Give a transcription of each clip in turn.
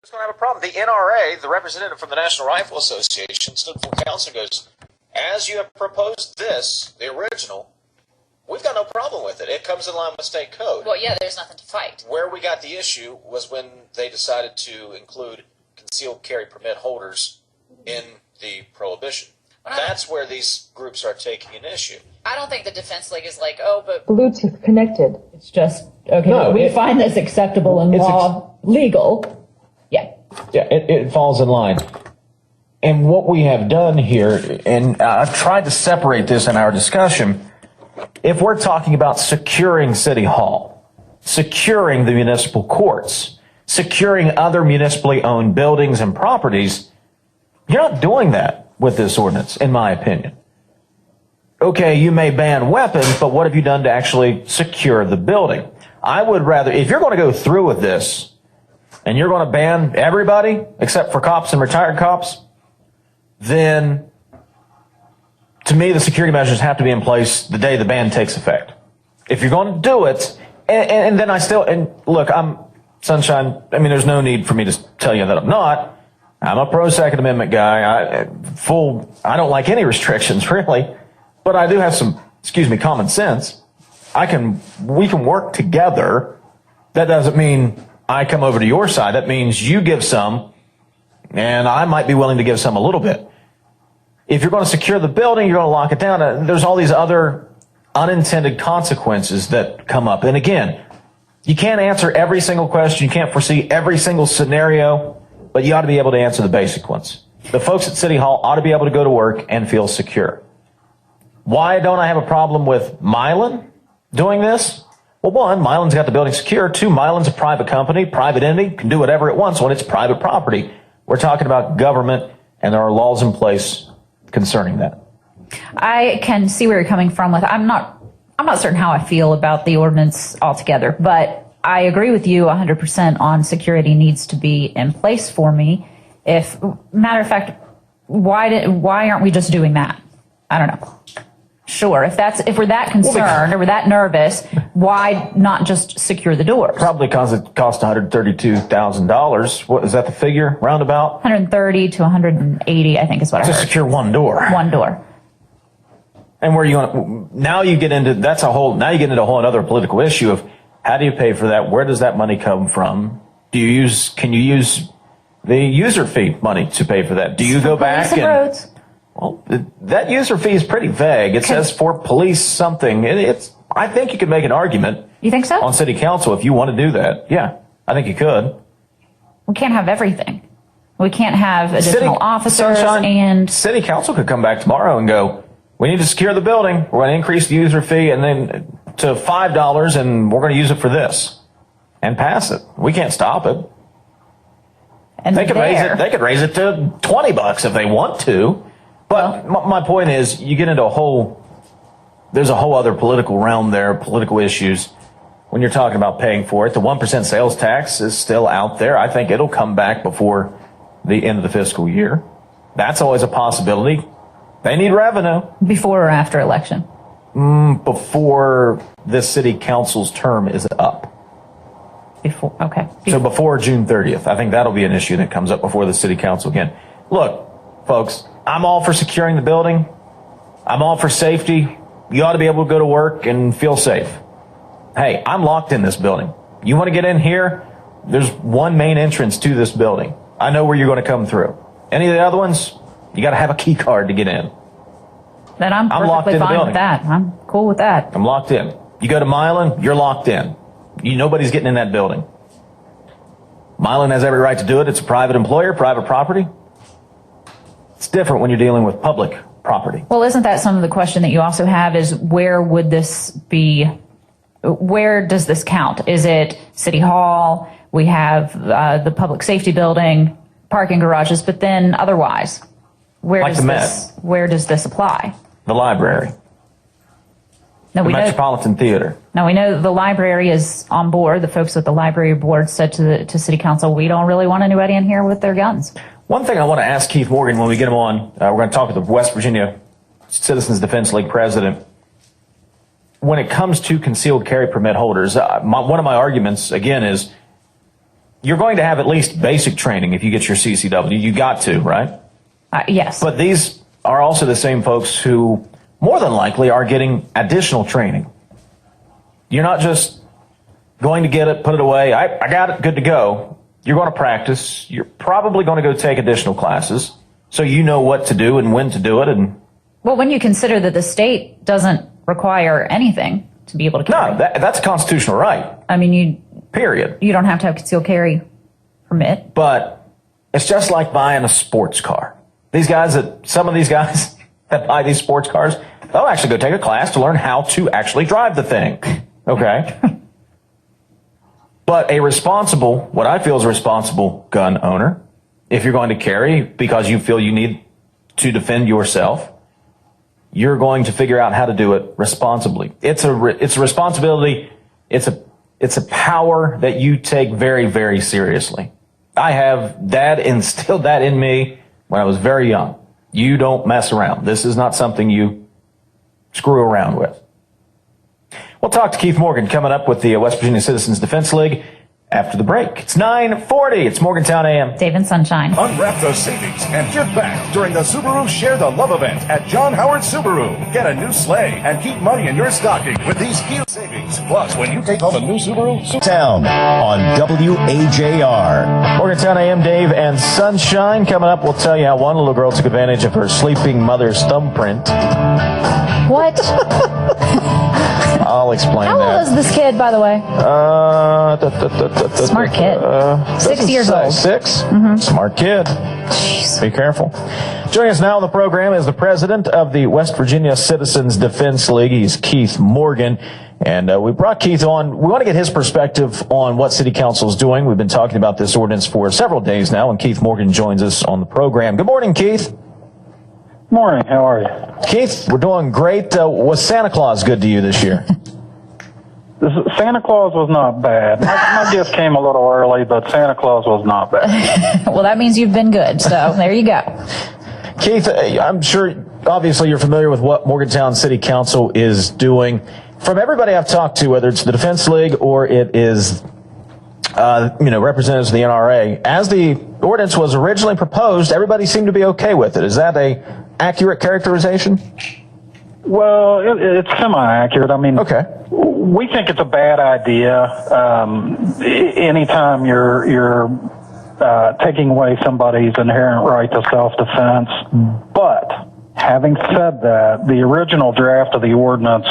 Who's going to have a problem? The NRA, the representative from the National Rifle Association, stood before council and goes, as you have proposed this, the original, we've got no problem with it. It comes in line with state code. Well, yeah, there's nothing to fight. Where we got the issue was when they decided to include concealed carry permit holders in the prohibition. That's where these groups are taking an issue. I don't think the Defense League is like, oh, but Bluetooth connected. It's just, okay, no, we find this acceptable and law legal. Yeah. Yeah, it falls in line. And what we have done here, and I've tried to separate this in our discussion, if we're talking about securing City Hall, securing the municipal courts, securing other municipally owned buildings and properties, you're not doing that with this ordinance, in my opinion. Okay, you may ban weapons, but what have you done to actually secure the building? I would rather, if you're going to go through with this, and you're going to ban everybody except for cops and retired cops, then to me the security measures have to be in place the day the ban takes effect. If you're going to do it, and then I still, and look, I'm Sunshine, I mean, there's no need for me to tell you that I'm not. I'm a pro-Second Amendment guy. I don't like any restrictions, really. But I do have some, common sense. We can work together. That doesn't mean I come over to your side. That means you give some, and I might be willing to give some a little bit. If you're going to secure the building, you're going to lock it down. There's all these other unintended consequences that come up. And again, you can't answer every single question. You can't foresee every single scenario. But you ought to be able to answer the basic ones. The folks at City Hall ought to be able to go to work and feel secure. Why don't I have a problem with Milan doing this? Well, one, Milan's got the building secure. Two, Milan's a private company, private entity, can do whatever it wants when it's private property. We're talking about government, and there are laws in place concerning that. I can see where you're coming from with. I'm not certain how I feel about the ordinance altogether, but I agree with you 100% on security needs to be in place for me. Matter of fact, why aren't we just doing that? I don't know. Sure, if we're that concerned or we're that nervous, why not just secure the doors? Probably because it cost $132,000. What is that the figure? Roundabout? 130 to 180, I think is what I heard. To secure one door. One door. And where are you going? Now you get into a whole other political issue of how do you pay for that? Where does that money come from? Can you use the user fee money to pay for that? Do you go back and roads? Well, that user fee is pretty vague. It says for police something. I think you could make an argument. You think so? On city council if you want to do that. Yeah, I think you could. We can't have everything. We can't have additional officers and city council could come back tomorrow and go, we need to secure the building. We're going to increase the user fee and then to $5 and we're going to use it for this and pass it. We can't stop it. And they could raise it to $20 if they want to. But my point is, you get into there's a whole other political realm there, political issues. When you're talking about paying for it, the 1% sales tax is still out there. I think it'll come back before the end of the fiscal year. That's always a possibility. They need revenue. Before or after election? Before this city council's term is up. Okay. So before June 30th. I think that'll be an issue that comes up before the city council again. Look, folks, I'm all for securing the building. I'm all for safety. You ought to be able to go to work and feel safe. Hey, I'm locked in this building. You want to get in here? There's one main entrance to this building. I know where you're going to come through. Any of the other ones, you got to have a key card to get in. Then I'm perfectly fine with that. I'm cool with that. I'm locked in. You go to Milan, you're locked in. Nobody's getting in that building. Milan has every right to do it. It's a private employer, private property. It's different when you're dealing with public property. Well, isn't that some of the question that you also have is where would this be? Where does this count? Is it City Hall? We have the public safety building, parking garages, but then otherwise, where does this apply? The library. No, the Metropolitan Theater. Now, we know the library is on board. The folks at the library board said to City Council, we don't really want anybody in here with their guns. One thing I want to ask Keith Morgan when we get him on, we're going to talk with the West Virginia Citizens Defense League president. When it comes to concealed carry permit holders, one of my arguments, again, is you're going to have at least basic training if you get your CCW. You got to, right? Yes. But these are also the same folks who more than likely are getting additional training. You're not just going to get it, put it away. I got it, good to go. You're going to practice. You're probably going to go take additional classes so you know what to do and when to do it. And well, when you consider that the state doesn't require anything to be able to carry. No, that's a constitutional right. I mean, Period. You don't have to have a concealed carry permit. But it's just like buying a sports car. Some of these guys that buy these sports cars, they'll actually go take a class to learn how to actually drive the thing. Okay? But what I feel is a responsible gun owner, if you're going to carry because you feel you need to defend yourself, you're going to figure out how to do it responsibly. It's a responsibility. It's a power that you take very, very seriously. Dad instilled that in me when I was very young. You don't mess around. This is not something you screw around with. We'll talk to Keith Morgan coming up with the West Virginia Citizens Defense League after the break. It's 9:40. It's Morgantown AM. Dave and Sunshine. Unwrap the savings and give back during the Subaru Share the Love event at John Howard Subaru. Get a new sleigh and keep money in your stocking with these huge savings. Plus, when you take home a new Subaru, Town on WAJR. Morgantown AM, Dave and Sunshine. Coming up, we'll tell you how one little girl took advantage of her sleeping mother's thumbprint. What? I'll explain How that. old is this kid, by the way? Smart kid. 6 years old. 6? Mm-hmm. Smart kid. Jeez. Be careful. Joining us now on the program is the president of the West Virginia Citizens Defense League. He's Keith Morgan. And we brought Keith on. We want to get his perspective on what City Council is doing. We've been talking about this ordinance for several days now, and Keith Morgan joins us on the program. Good morning, Keith. Morning. How are you? Keith, we're doing great. Was Santa Claus good to you this year? Santa Claus was not bad. My gift came a little early, but Santa Claus was not bad. Well, that means you've been good. So there you go. Keith, I'm sure, obviously, you're familiar with what Morgantown City Council is doing. From everybody I've talked to, whether it's the Defense League or it is, representatives of the NRA, as the ordinance was originally proposed, everybody seemed to be okay with it. Is that a accurate characterization? Well, it's semi-accurate. I mean, okay. We think it's a bad idea. Anytime you're taking away somebody's inherent right to self-defense. But having said that, the original draft of the ordinance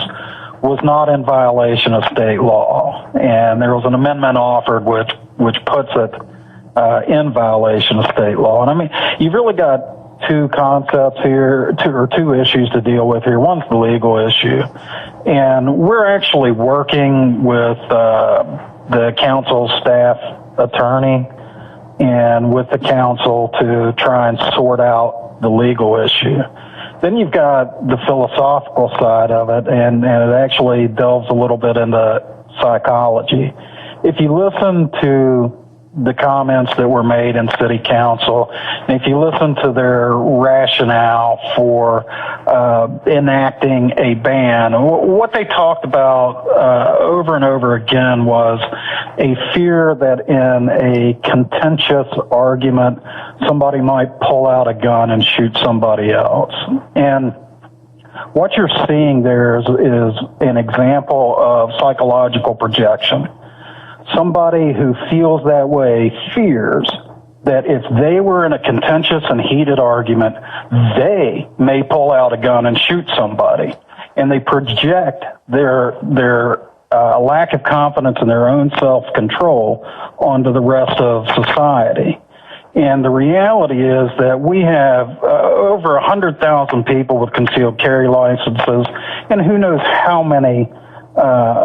was not in violation of state law, and there was an amendment offered which puts it in violation of state law. And I mean, you've really got two concepts here, two issues to deal with here. One's the legal issue, and we're actually working with the council staff attorney and with the council to try and sort out the legal issue. Then you've got the philosophical side of it, and it actually delves a little bit into psychology. If you listen to the comments that were made in city council, and if you listen to their rationale for enacting a ban, what they talked about over and over again was a fear that in a contentious argument, somebody might pull out a gun and shoot somebody else. And what you're seeing there is an example of psychological projection. Somebody who feels that way fears that if they were in a contentious and heated argument, they may pull out a gun and shoot somebody. And they project their lack of confidence in their own self-control onto the rest of society. And the reality is that we have over 100,000 people with concealed carry licenses, and who knows how many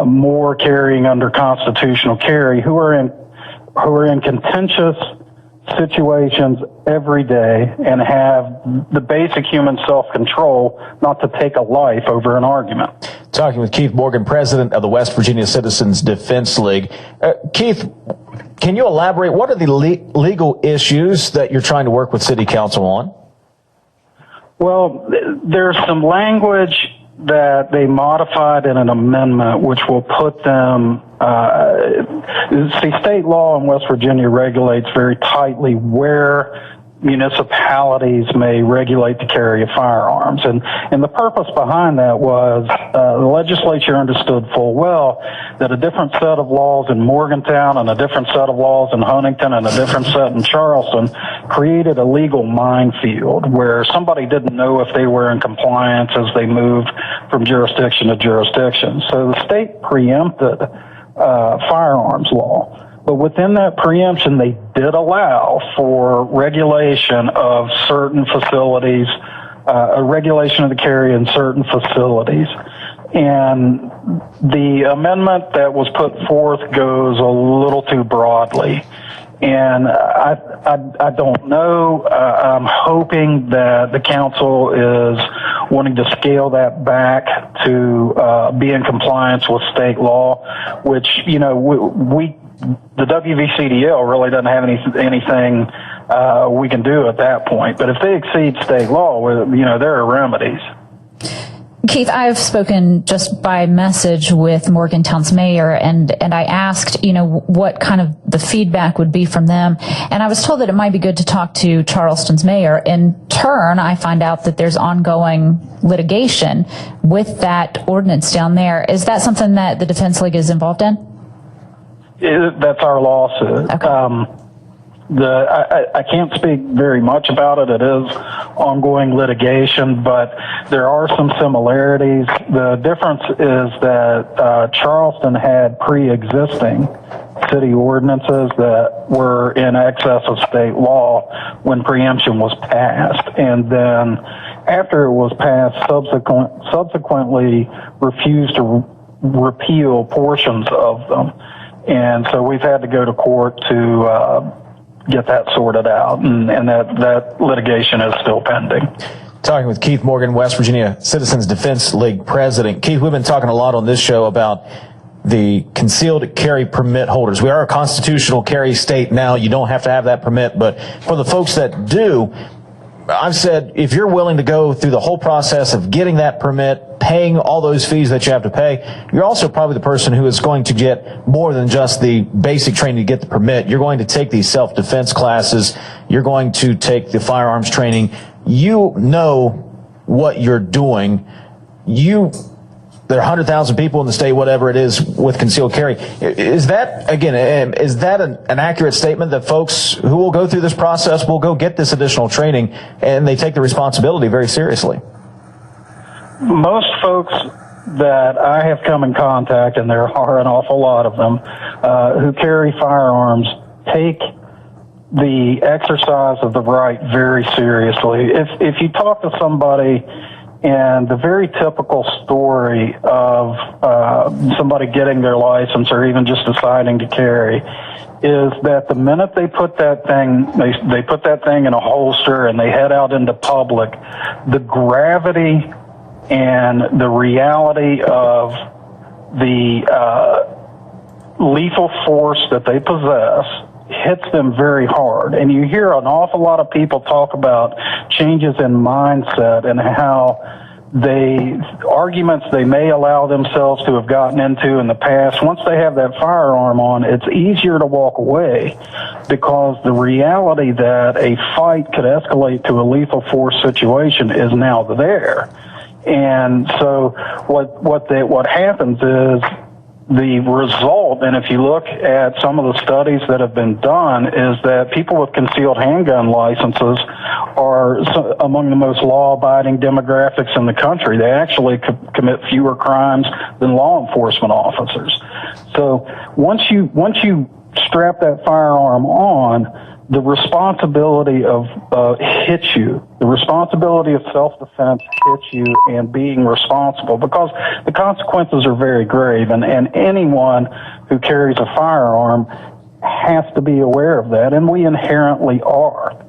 more carrying under constitutional carry who are in contentious situations every day and have the basic human self-control not to take a life over an argument. Talking with Keith Morgan, president of the West Virginia Citizens Defense League. Keith, can you elaborate? What are the legal issues that you're trying to work with City Council on? Well, there's some language that they modified in an amendment which will put them, state law in West Virginia regulates very tightly where municipalities may regulate the carry of firearms. And the purpose behind that was the legislature understood full well that a different set of laws in Morgantown and a different set of laws in Huntington and a different set in Charleston created a legal minefield where somebody didn't know if they were in compliance as they moved from jurisdiction to jurisdiction. So the state preempted firearms law. But within that preemption, they did allow for regulation of certain facilities, a regulation of the carry in certain facilities. And the amendment that was put forth goes a little too broadly. And I don't know. I'm hoping that the council is wanting to scale that back to be in compliance with state law, which, the WVCDL really doesn't have anything we can do at that point. But if they exceed state law, there are remedies. Keith, I've spoken just by message with Morgantown's mayor, and I asked, what kind of the feedback would be from them. And I was told that it might be good to talk to Charleston's mayor. In turn, I find out that there's ongoing litigation with that ordinance down there. Is that something that the Defense League is involved in? That's our lawsuit. Okay. I can't speak very much about it. It is ongoing litigation, but there are some similarities. The difference is that Charleston had pre-existing city ordinances that were in excess of state law when preemption was passed. And then after it was passed, subsequently refused to repeal portions of them. And so we've had to go to court to get that sorted out, and that litigation is still pending. Talking with Keith Morgan, West Virginia Citizens Defense League president. Keith, we've been talking a lot on this show about the concealed carry permit holders. We are a constitutional carry state now. You don't have to have that permit, but for the folks that do, I've said, if you're willing to go through the whole process of getting that permit, paying all those fees that you have to pay, you're also probably the person who is going to get more than just the basic training to get the permit. You're going to take these self-defense classes. You're going to take the firearms training. You know what you're doing. There are 100,000 people in the state, whatever it is, with concealed carry. Is that, again, is that an accurate statement that folks who will go through this process will go get this additional training and they take the responsibility very seriously? Most folks that I have come in contact, and there are an awful lot of them, who carry firearms, take the exercise of the right very seriously. If you talk to somebody, and the very typical story of somebody getting their license or even just deciding to carry is that the minute they put that thing, they put that thing in a holster and they head out into public, the gravity and the reality of the lethal force that they possess hits them very hard. And you hear an awful lot of people talk about changes in mindset and how arguments they may allow themselves to have gotten into in the past, once they have that firearm on, it's easier to walk away because the reality that a fight could escalate to a lethal force situation is now there. And so what happens is the result, and if you look at some of the studies that have been done, is that people with concealed handgun licenses are among the most law-abiding demographics in the country. They actually commit fewer crimes than law enforcement officers. So once you strap that firearm on, the responsibility hits you. The responsibility of self-defense hits you, and being responsible, because the consequences are very grave, and anyone who carries a firearm has to be aware of that, and we inherently are.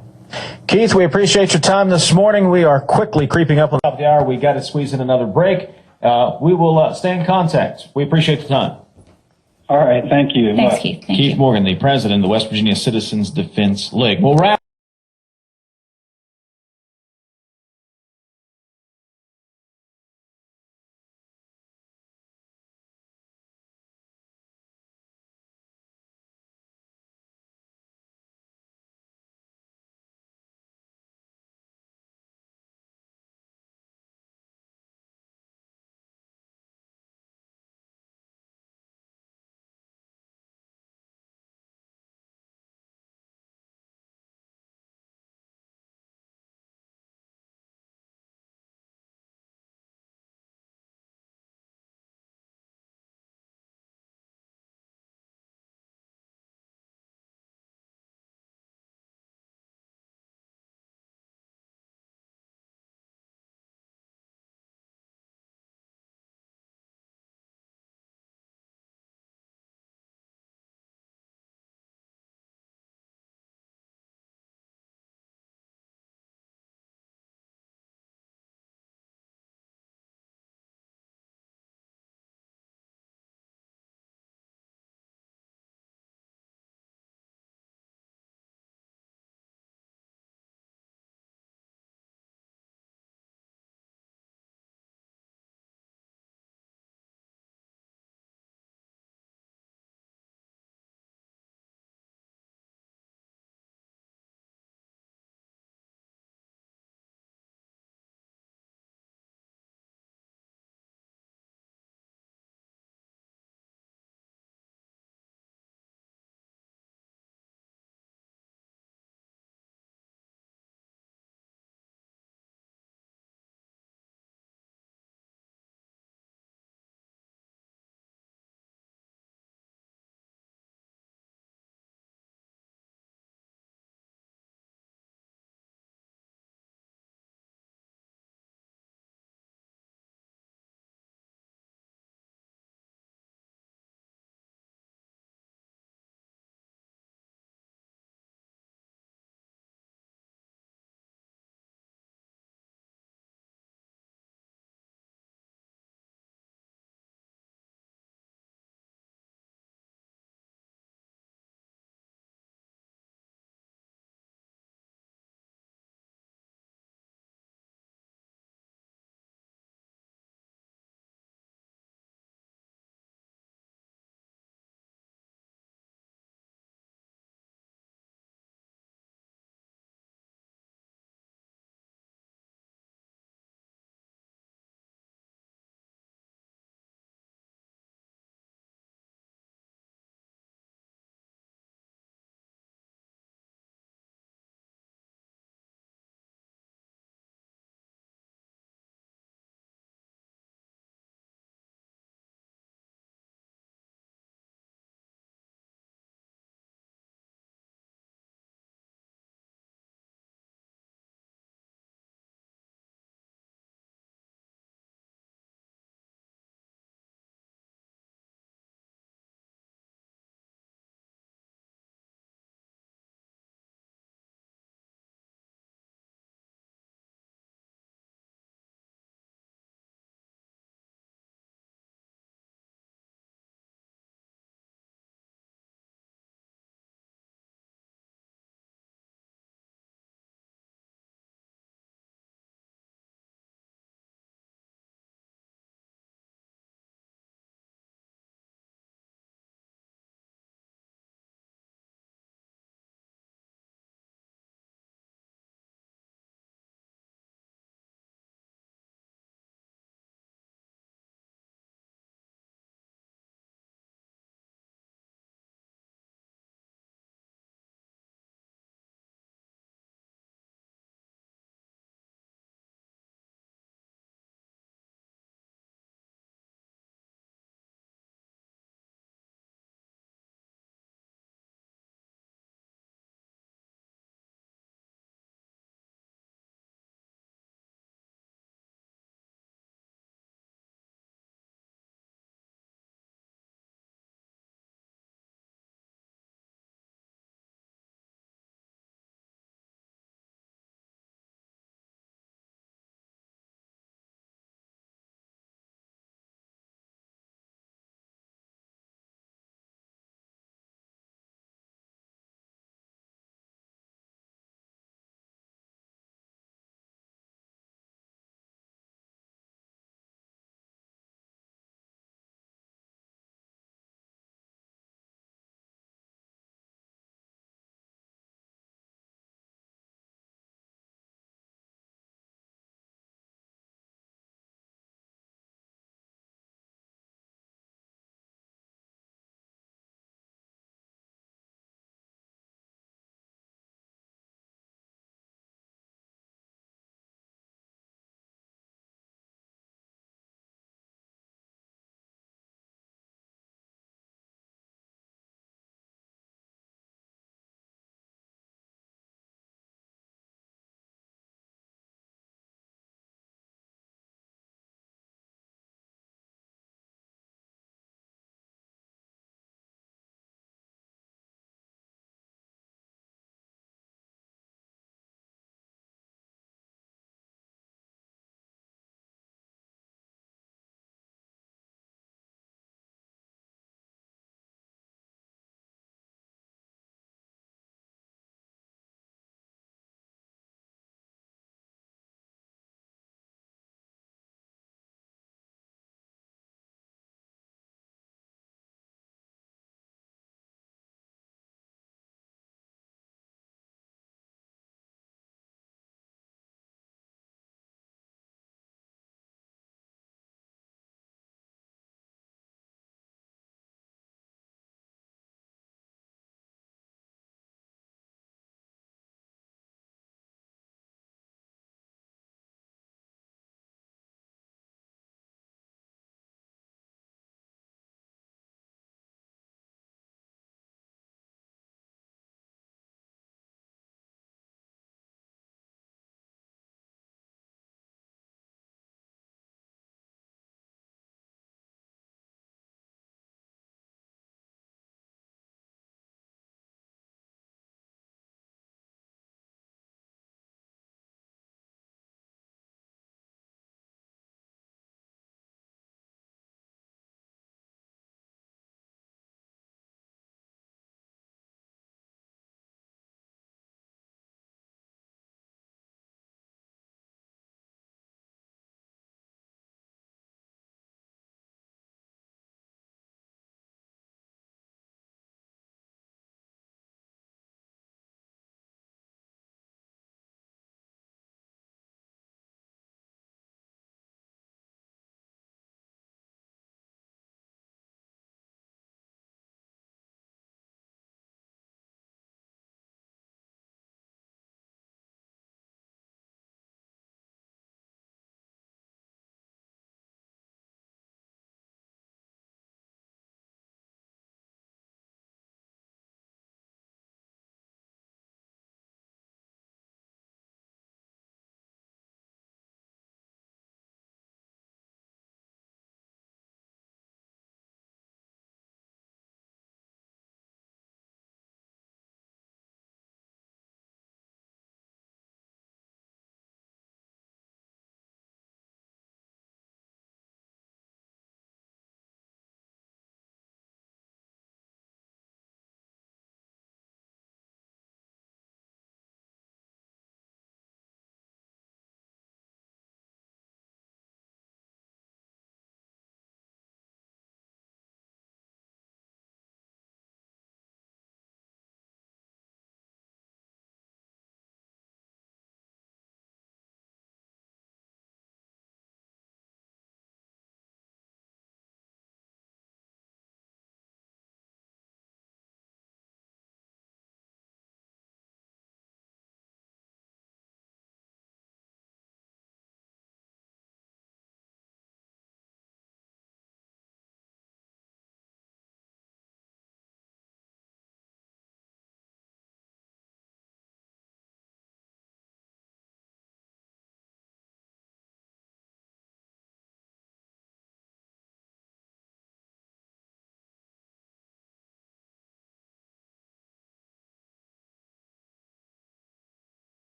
Keith, we appreciate your time this morning. We are quickly creeping up on the top of the hour. We got to squeeze in another break. We will stay in contact. We appreciate the time. All right, thank you. Thanks, Keith. Thank you. Keith Morgan, the president of the West Virginia Citizens Defense League. We'll wrap.